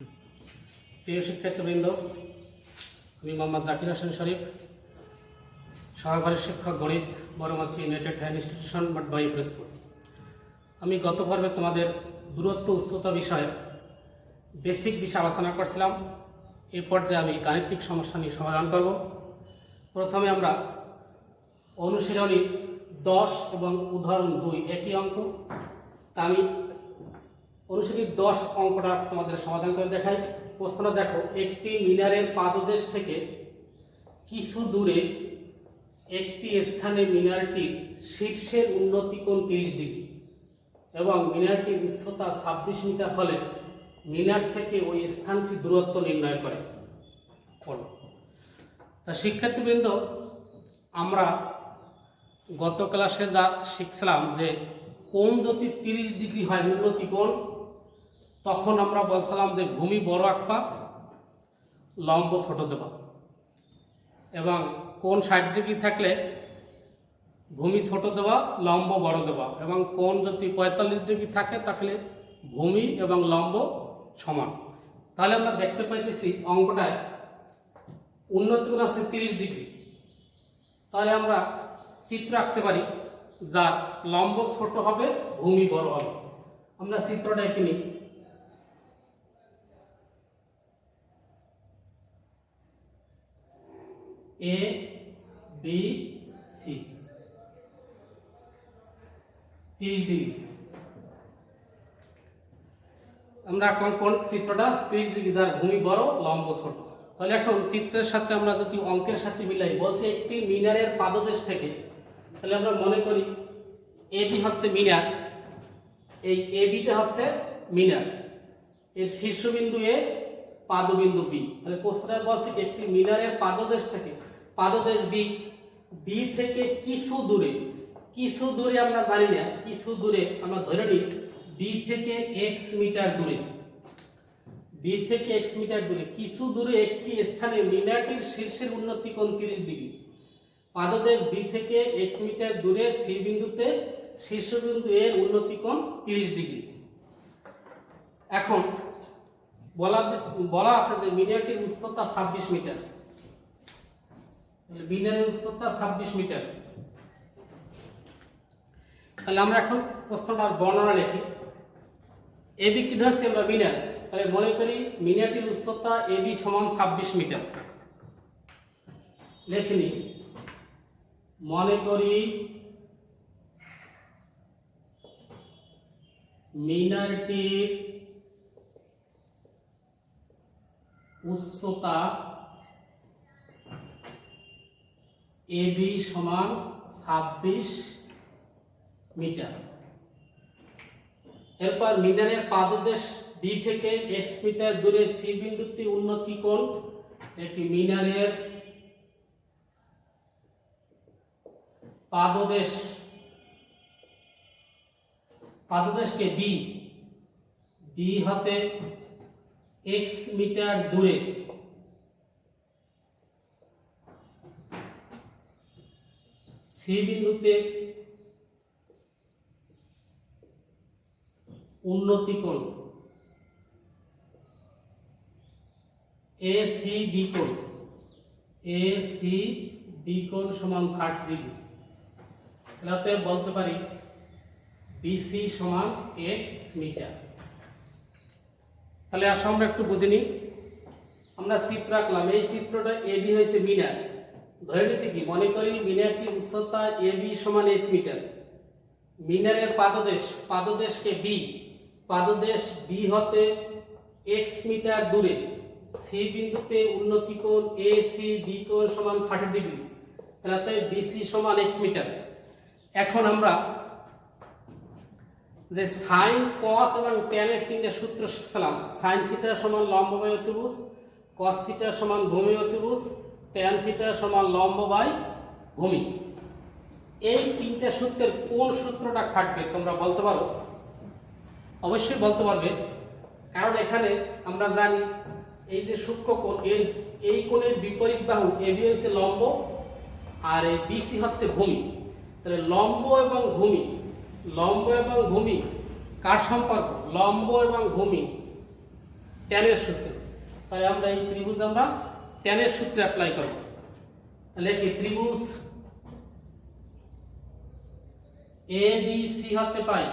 প্রিয় শিক্ষার্থীবৃন্দ, আমি মোহাম্মদ জাকির হোসেন শরীফ, সহকারী শিক্ষক গণিত, Baramachhi united high institution, Mathbari Pirojpur. আমি গত পর্বে তোমাদের দূরত্ব উচ্চতা বিষয়ে বেসিক বিষয় আলোচনা করছিলাম। এই পর্যায়ে আমি গাণিতিক সমস্যা নিয়ে সমাধান করব। প্রথমে আমরা অনুশীলনী 10 এবং উদাহরণ 2 একই অঙ্ক, তা আমি অনুশীলনী 10 অঙ্কটা তোমাদের সমাধান করে দেখাই। প্রশ্নটা দেখো, একটি মিনারের পাদদেশ থেকে কিছু দূরে একটি স্থানে মিনারটির শীর্ষের উন্নতি কোণ 30 ডিগ্রি এবং মিনারটির উচ্চতা 26 মিটার হলে মিনার থেকে ওই স্থানটির দূরত্ব নির্ণয় করে। তা শিক্ষার্থীবৃন্দ, আমরা গত ক্লাসে যা শিখছিলাম যে কোণ যদি 30 ডিগ্রি হয় উন্নতি কোণ, তখন আমরা বলছিলাম যে ভূমি বড় আঁকবা, লম্ব ছোট দেবা, এবং কোণ 60 ডিগ্রি থাকলে ভূমি ছোট দেওয়া, লম্ব বড় দেওয়া, এবং কোণ যদি 45 ডিগ্রি থাকে তাহলে ভূমি এবং লম্ব সমান। তাহলে আমরা দেখতে পাইতেছি অঙ্কটায় উন্নতি কোণ আছে 30 ডিগ্রি। তাহলে আমরা চিত্র আঁকতে পারি যার লম্ব ছোট হবে, ভূমি বড় হবে। আমরা চিত্রটা এঁকে নিই। A B C 30 degree. আমরা এখন কোন চিত্রটা 30 ডিগ্রি, যার ভূমি বড়, লম্ব ছোট। তাহলে এখন চিত্রের সাথে আমরা যদি অঙ্কের সাথে মিলাই, বলছে একটি মিনারের পাদদেশ থেকে, তাহলে আমরা মনে করি এবি হচ্ছে মিনার, এই এবিটা হচ্ছে মিনার, এর শীর্ষবিন্দু এ, পাদবিন্দু বি। তাহলে প্রশ্নটা বলছে একটি মিনারের পাদদেশ থেকে, পাদদেশ বি, বি থেকে কিছু দূরে, কিছু দূরে আমরা জানি না, কিছু দূরে আমরা ধরে নিই বি থেকে x মিটার দূরে, বি থেকে x মিটার দূরে কিছু দূরে একটি স্থানে মিনারটির শীর্ষের উন্নতি কোণ 30 ডিগ্রি। পাদদেশ বি থেকে x মিটার দূরে সি বিন্দুতে শীর্ষবিন্দু এর উন্নতি কোণ 30 ডিগ্রি। এখন বলা আছে যে মিনারটির উচ্চতা 26 মিটার, মিনারের উচ্চতা 26 মিটার। তাহলে আমরা এখন প্রশ্নটার বর্ণনা লিখি। এবি কি ধরছি আমরা মিনার, তাহলে মনে করি মিনারটির উচ্চতা এবি সমান 26 মিটার। লিখে নিই, মনে করি মিনারটির উচ্চতা এবি সমান 26 মিটার। এরপর মিনারের পাদদেশ বি থেকে x মিটার দূরে সি বিন্দুতে উন্নতি কোণ, একটি মিনারের পাদদেশকে বি, বি হতে x মিটার দূরে সি বিন্দুতে উন্নতি কোণ এ সি বি কোণ, এ সি বি কোণ সমান 30 ডিগ্রি। তাহলে বলতে পারি বিসি সমান x মিটার। তাহলে আসলে আমরা একটু বুঝে নিই। আমরা চিত্র আঁকলাম, এই চিত্রটা এবি হয়েছে মিনার, ধরে নিয়েছি কি, মনে করি মিনারটির উচ্চতা এবি সমান h মিটার। মিনারের পাদদেশকে বি, পাদদেশ বি হতে x মিটার দূরে সি বিন্দুতে উন্নতি কোণ এ সি বি কোণ সমান 30 ডিগ্রি। তাহলে বিসি সমান x মিটার। এখন আমরা যে সাইন, কস এবং ট্যান এর তিনটা সূত্র শিখছিলাম, সাইন থিটা সমান লম্ব বাই অতিভুজ, কস থিটা সমান ভূমি অতিভুজ, ট্যান থিটা সমান লম্ব বাই ভূমি। এই তিনটা সূত্রের কোন সূত্রটা খাটবে তোমরা বলতে পারো? অবশ্যই বলতে পারবে, কারণ এখানে আমরা জানি এই যে সূক্ষ্ম কোণ, এই কোণের বিপরীত বাহু এবি হচ্ছে লম্ব আর এই বিসি হচ্ছে ভূমি। তাহলে লম্ব এবং ভূমি কার সম্পর্ক? লম্ব এবং ভূমি ট্যানের সূত্রে। তাই আমরা এই ত্রিভুজ আমরা ট্যানের সূত্রে অ্যাপ্লাই করব। তাহলে কি ত্রিভুজ ABC হতে পাই,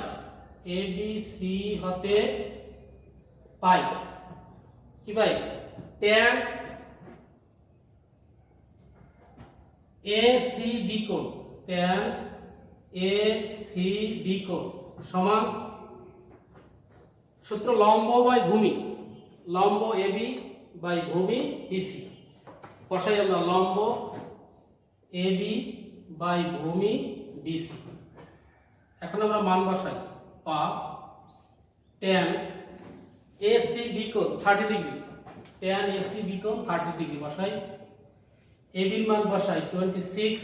ABC হতে পাই কি ভাই ট্যান ACB কোণ, ট্যান ACB কোণ সমান সূত্র লম্ব বাই ভূমি, লম্ব AB বাই ভূমি BC। বসাই আমরা লম্ব AB বাই ভূমি BC। এখন আমরা মান বসাই পা ট্যান ACB কোণ 30 ডিগ্রি, ট্যান ACB কোণ 30 ডিগ্রি বসাই। AB এর মান বসাই 26,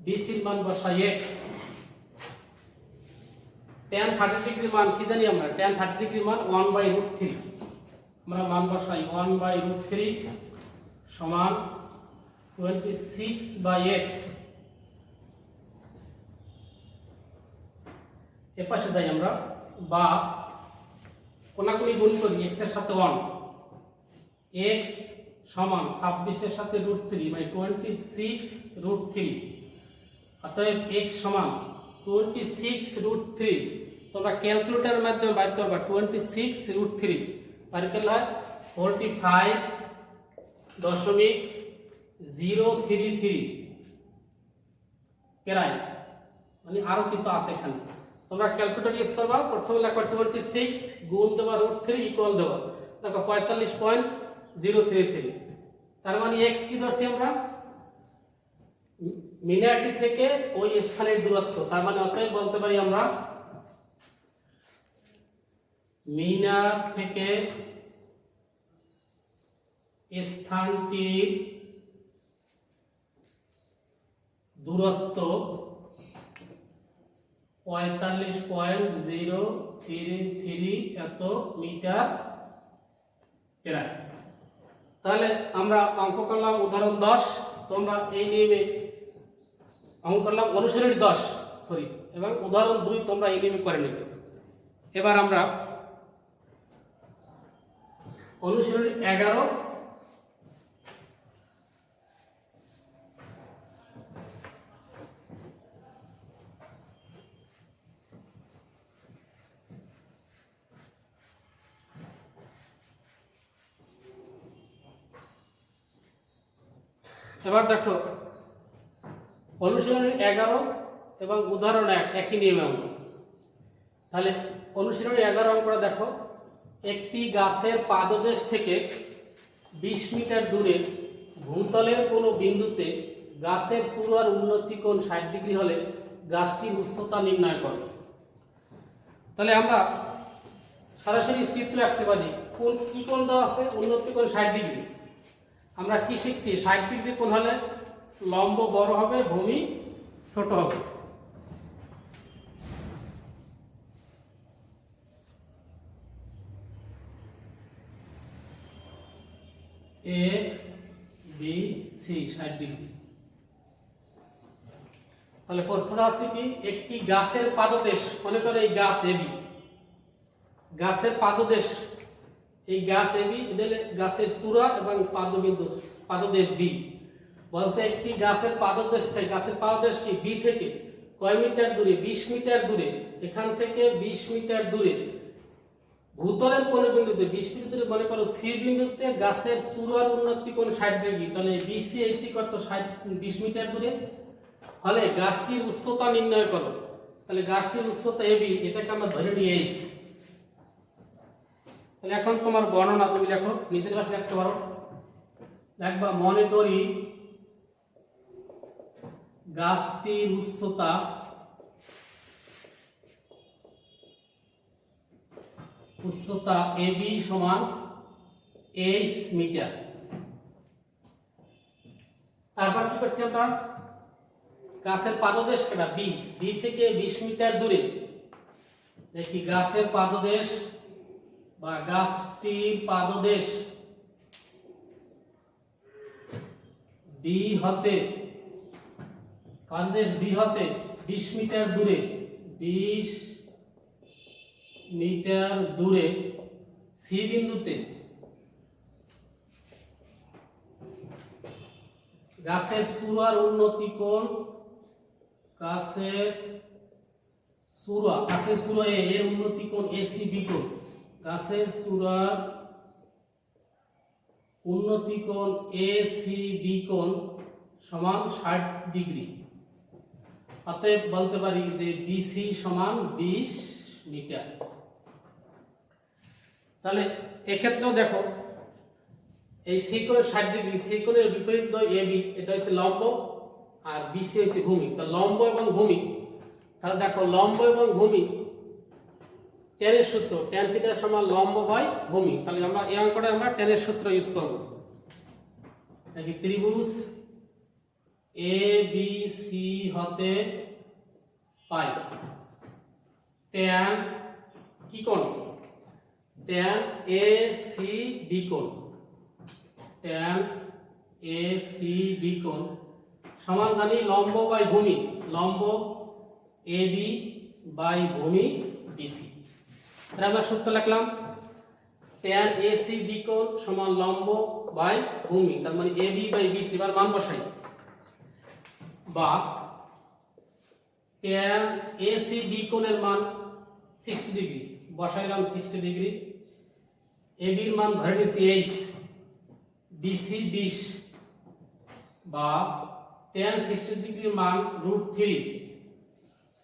BC এর মান বসাই x। ট্যান 30 ডিগ্রির মান কি জানি আমরা, ট্যান 30 ডিগ্রির মান 1/√3। আমরা মান বসাই 1/√3 সমান 26/x। এর পাশে যাই আমরা, বা কোনাকুনি গুণ করি x এর সাথে 1, x সমান 26 এর সাথে √3 মানে 26√3। অতএব x সমান 26√3। তোমরা ক্যালকুলেটরের মাধ্যমে বাইর করবা 26√3 বাইর করলে হয় 45.033 প্রায়, মানে আরো কিছু আছে এখানে। তোমরা ক্যালকুলেটর ইউজ করবা, প্রথমে লিখবা 26 গুণ দেবা √3 ইকুয়াল দেবা দেখো 45.033। তার মানে x কি ধরছি আমরা, মিনারটি থেকে ওই স্থানের দূরত্ব। তার মানে অতএব বলতে পারি আমরা মিনার থেকে স্থানটির দূরত্ব 45.033 এত মিটার প্রায়। তাহলে আমরা অঙ্ক করলাম উদাহরণ 10, তোমরা এই নিয়মে অঙ্ক করলাম অনুশীলনী 10 এবং উদাহরণ 2 তোমরা এই নিয়মে করে নেবে। এবার আমরা অনুশীলনী 11 এবার দেখো অনুশীলনী 11 এবং উদাহরণ 1 একই নিয়মে অঙ্ক। তাহলে অনুশীলনী 11 অঙ্কটা দেখো, একটি গাছের পাদদেশ থেকে 20 মিটার দূরে ভূতলের কোনো বিন্দুতে গাছের চূড়ার উন্নতি কোণ 60 ডিগ্রি হলে গাছটির উচ্চতা নির্ণয় করো। তাহলে আমরা সরাসরি চিত্র আঁকতে পারি। কোন কি কোণ দেওয়া আছে, উন্নতি কোণ 60 ডিগ্রি। আমরা কি শিখছি, 60 ডিগ্রি কোণ হলে লম্ব বড় হবে, ভূমি ছোট হবে। A B C 60 degree. তাহলে প্রশ্নটা আছে কি, একটি গাছের পাদদেশ, মনে করো এই গাছ AB, গাছের পাদদেশ, এই গাছ AB এদের গাছের চূড়া এবং পাদবিন্দু পাদদেশ B। বলছে একটি গাছের পাদদেশ থেকে, গাছের পাদদেশ কি B থেকে কয় মিটার দূরে, 20 মিটার দূরে, এখান থেকে 20 মিটার দূরে ভূতলের কোন বিন্দুতে, 20 মিটার দূরে মনে করো C বিন্দুতে গাছের চূড়ার উন্নতি কোণ 60 ডিগ্রি। তাহলে BC এটি কত 20 মিটার দূরে হলে গাছটির উচ্চতা নির্ণয় করো। তাহলে গাছটির উচ্চতা AB, এটাকে আমরা ধরে নিয়ে h। তাহলে এখন তোমার বর্ণনা তুমি লেখো, নিজের ভাষায় লিখতে পারো। লিখবা মনে করি গাছটির উচ্চতা AB সমান h মিটার। তারপর কি করছি আমরা, গাছের পাদদেশ কেনা B থেকে 20 মিটার দূরে, দেখি গাছের পাদদেশ বা গাছটির পাদদেশ B হতে, পাদদেশ B হতে 20 মিটার দূরে, 20 মিটার দূরে সি বিন্দুতে গাছের চূড়ার উন্নতি কোণ গাছের চূড়া এর উন্নতি কোণ এসি বি কোণ গাছের চূড়ার উন্নতি কোণ এসি বি কোণ সমান 60 ডিগ্রি। অতএব বলতে পারি যে বিসি সমান 20 মিটার। তাহলে এক্ষেত্রেও দেখো এই সি কোণের 60 ডিগ্রি, সি কোণের বিপরীত এবি, এটা হচ্ছে লম্ব আর বিসি হচ্ছে ভূমি। তো লম্ব এবং ভূমি, তাহলে দেখো লম্ব এবং ভূমি টেনের সূত্র tan থিটা সমান লম্ব বাই ভূমি। তাহলে আমরা এই অঙ্কটা আমরা টেনের সূত্র ইউজ করব। দেখি ত্রিভুজ এ বি সি হতে পাই tan কি কোণ, tan এ সি বি কোণ, tan এ সি বি কোণ সমান জানি লম্ব বাই ভূমি, লম্ব এ বি বাই ভূমি বিসি। তাহলে আমরা সূত্র লিখলাম tan এ সি বি কোণ সমান লম্ব বাই ভূমি, তার মানে এ বি বাই বিসি। এবার মান বসাই, বা tan এ সি বি কোণের মান 60 ডিগ্রি, বসাইলাম 60 ডিগ্রি। এ বির মান ধরে নিয়েছি এইচ, বিসি 20, বা tan 60 ডিগ্রির মান √3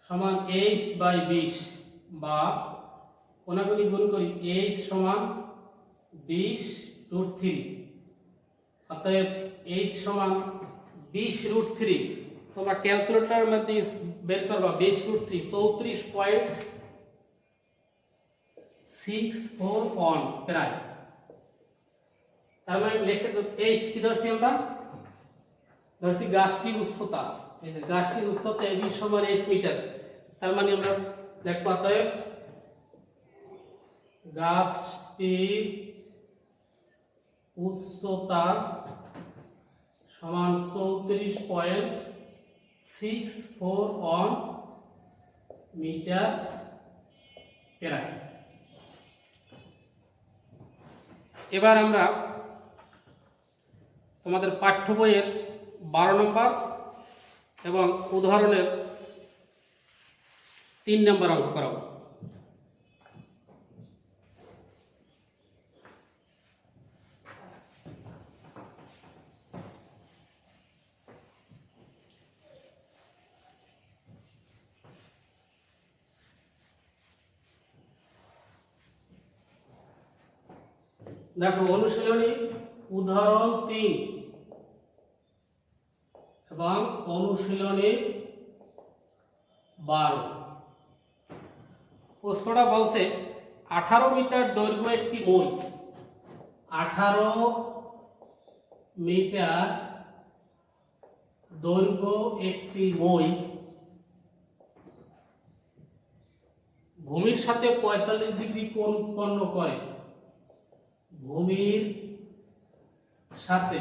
সমান এইচ বাই 20, বা কোনাকুনি গুণ করি এইচ সমান 20√3। অতএব এইচ সমান 20√3। তোমরা ক্যালকুলেটরের মধ্যে বের করবা 20√3 34.641 প্রায়। তার মানে লিখে তো এইচ কি ধরছি আমরা, ধরছি গাছটির উচ্চতা, এই যে গাছটির উচ্চতা এবি সমান এইচ মিটার। তার মানে আমরা দেখব অতএব গাছটির উচ্চতা সমান 34.641 মিটার প্রায়। এবার আমরা তোমাদের পাঠ্য বইয়ের 12 নম্বর এবং উদাহরণের 3 নম্বর অঙ্ক করাবো। দেখো অনুশীলনী উদাহরণ 3 এবং অনুশীলনী 12। প্রশ্নটা বলছে 18 মিটার দৈর্ঘ্য একটি মই, 18 মিটার দৈর্ঘ্য একটি মই ভূমির সাথে 45 ডিগ্রি কোণ উৎপন্ন করে। ভূমির সাথে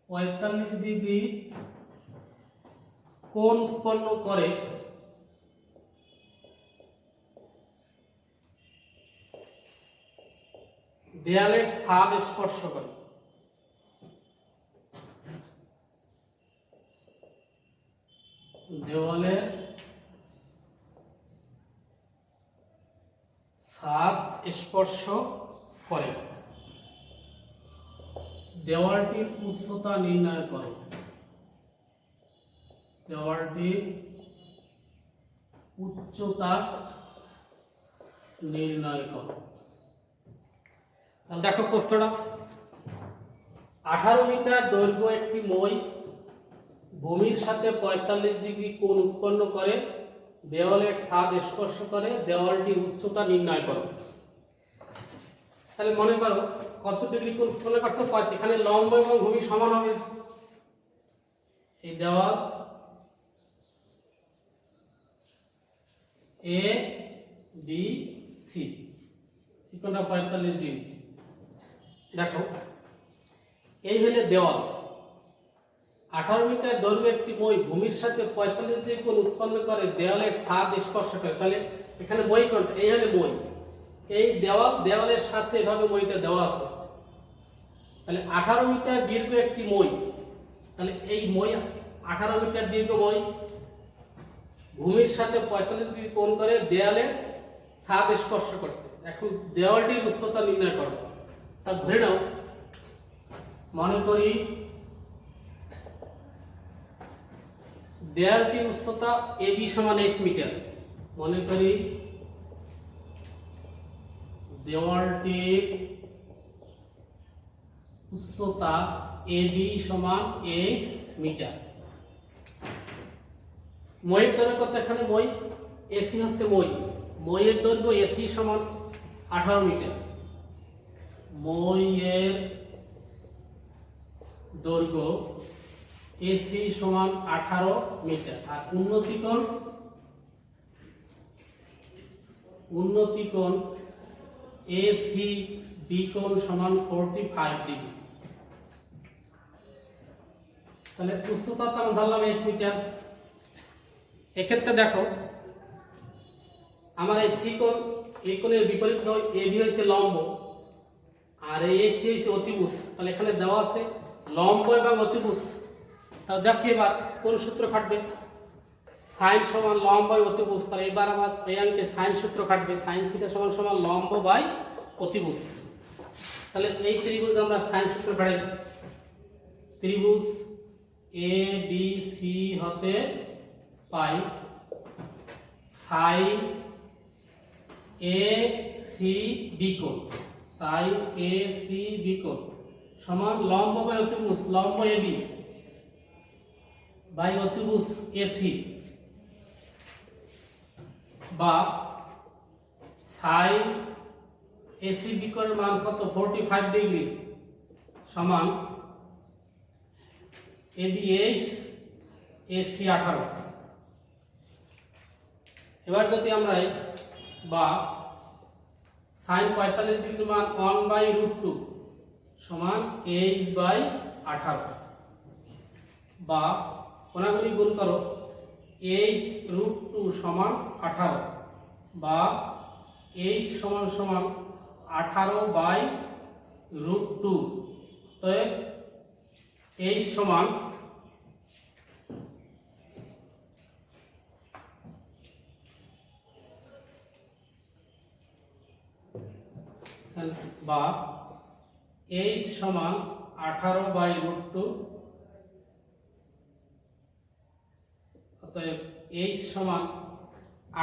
45 ডিগ্রি কোণ উৎপন্ন করে দেয়ালের ছাদ স্পর্শ করে। দেওয়ালের ছাদ স্পর্শ করে। দেওয়ালটির উচ্চতা নির্ণয় করো। দেওয়ালটির উচ্চতা নির্ণয় করো। দেখো প্রশ্নটা 18 মিটার দৈর্ঘ্য একটি মই ভূমির সাথে 45 ডিগ্রি কোণ উৎপন্ন করে দেওয়ালের ছাদ স্পর্শ করে, দেওয়ালটির উচ্চতা নির্ণয় করো। তাহলে মনে করো কত ডিগ্রি কোণ উৎপন্ন করছে, এখানে লম্ব এবং ভূমি সমান হবে। এই দেওয়াল এ বি সি এই কোণটা 45 ডিগ্রি। দেখো এই হলো দেওয়াল, 18 মিটার দৈর্ঘ্য একটি মই ভূমির সাথে 45 ডিগ্রি কোণ উৎপন্ন করে দেওয়ালের ছাদ স্পর্শ করে। তাহলে এখানে মই কোণটা, এই হলো মই, এই দেওয়ালের সাথে এভাবে মইটা দেওয়া আছে, তাহলে 18 মিটার দীর্ঘ একটি মই, তাহলে এই মই 18 মিটার দীর্ঘ মই ভূমির সাথে 45 ডিগ্রি কোণ করে দেয়ালে ছাদ স্পর্শ করছে। এখন দেওয়ালটির উচ্চতা নির্ণয় করো। তা ধরে নাও, মনে করি দেয়ালটির উচ্চতা AB সমান h মিটার। মনে করি দেওয়ালটির উচ্চতা AB সমান h মিটার। মইয়ের দৈর্ঘ্য কত? এখানে মই AC হচ্ছে মইয়ের দৈর্ঘ্য AC সমান 18 মিটার। মইয়ের দৈর্ঘ্য AC সমান 18 মিটার। আর উন্নতি কোণ ACB কোণ সমান 45 ডিগ্রি। তাহলে উচ্চতা তো আমরা ধরলাম h মিটার। এক্ষেত্রে দেখো, আমার এই সি কোণ, এই কোণের বিপরীত AB হয়েছে লম্ব, আর এই AC হয়েছে অতিভুজ। তাহলে এখানে দেওয়া আছে লম্ব এবং অতিভুজ। তাহলে দেখো এবার কোন সূত্র খাটবে? সাইন সমান লম্ব বাই অতিভুজ। তাহলে এবার আমার এই অঙ্কে সাইন সূত্র খাটবে, সাইন থিটা সমান সমান লম্ব বাই অতিভুজ। তাহলে এই ত্রিভুজ আমরা সাইন সূত্র খাটাই। ত্রিভুজ ABC হতে পাই সাইন ACB কোণ, সাইন ACB কোণ সমান লম্ব বাই অতিভুজ, লম্ব AB বাই অতিভুজ AC, বা সাইন ACB কোণের মান কত? 45 ডিগ্রি সমান ABH AC 18। এবার যদি আমরা বা সাইন 45 ডিগ্রি মান 1/√2 সমান h/18, বা কোণাগুলি গুণ করো h√2 সমান 18, বা h সমান সমান 18/√2। তো h সমান বা h সমান 18/√2, অতএব h সমান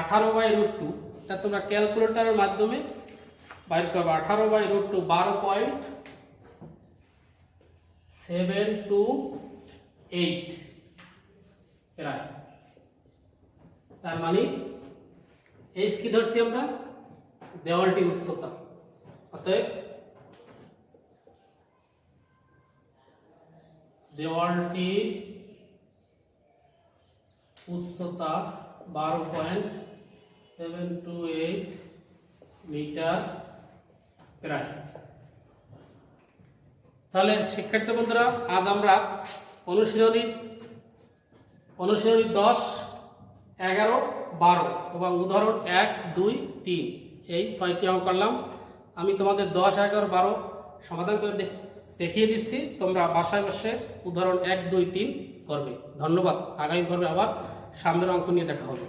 18/√2। এটা তোমরা ক্যালকুলেটরের মাধ্যমে বাইর করবে। 18/√2 12.728 প্রায়। তার মানে h কি ধরছি আমরা? দেওয়ালটি উচ্চতা। অতএব দেওয়ালটির উচ্চতা 12.728 মিটার প্রায়। তাহলে শিক্ষার্থী বন্ধুরা, আজ আমরা অনুশীলনী 10, 11, 12 এবং উদাহরণ 1, 2, 3 এই 6টি অঙ্ক করলাম। আমি তোমাদের 10, 11, 12 সমাধান করে দেখিয়ে দিচ্ছি। তোমরা বাসায় বসে উদাহরণ 1, 2, 3 করবে। ধন্যবাদ। আগামী পর্বে আবার সামনের অঙ্ক নিয়ে দেখা হবে।